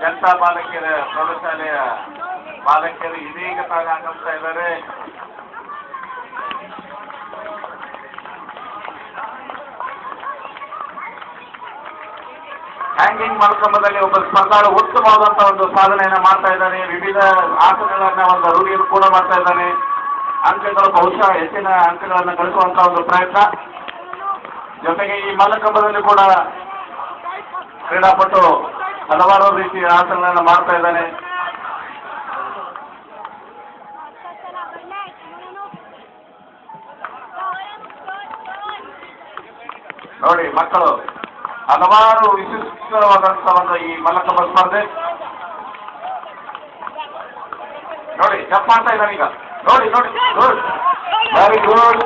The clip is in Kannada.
ಜನತಾ ಬಾಲಕಿಯರ ಪ್ರೌಢಶಾಲೆಯ ಬಾಲಕಿಯರು ಇದೀಗ ತಾನು ಆಗಮಿಸ್ತಾ ಇದ್ದಾರೆ. ಹ್ಯಾಂಗಿಂಗ್ ಮಲ್ಕಂಬದಲ್ಲಿ ಒಬ್ಬ ಸ್ಪರ್ಧಾಳು ಉತ್ತಮವಾದಂತಹ ಒಂದು ಸಾಧನೆಯನ್ನ ಮಾಡ್ತಾ ಇದ್ದಾನೆ. ವಿವಿಧ ಆಸನಗಳನ್ನ ಒಂದು ರೂಢಿಯನ್ನು ಕೂಡ ಮಾಡ್ತಾ ಇದ್ದಾನೆ. ಅಂಕಗಳು ಬಹುಶಃ ಹೆಚ್ಚಿನ ಅಂಕಗಳನ್ನು ಗಳಿಸುವಂತಹ ಒಂದು ಪ್ರಯತ್ನ. ಜೊತೆಗೆ ಈ ಮಲ್ಲಕಂಬದಲ್ಲಿ ಕೂಡ ಕ್ರೀಡಾಪಟು ಹಲವಾರು ರೀತಿಯ ಆಸನಗಳನ್ನು ಮಾಡ್ತಾ ಇದ್ದಾನೆ. ನೋಡಿ ಮಕ್ಕಳು ಹಲವಾರು ವಿಶಿಷ್ಟವಾದಂತಹ ಒಂದು ಈ ಮಲ್ಲಕಂಬ ಸ್ಪರ್ಧೆ ನೋಡಿ ಜಪ್ ಮಾಡ್ತಾ ಇದ್ದಾನೆ ಈಗ. ನೋಡಿ ನೋಡಿ ಗುಡ್, ವೆರಿ ಗುಡ್.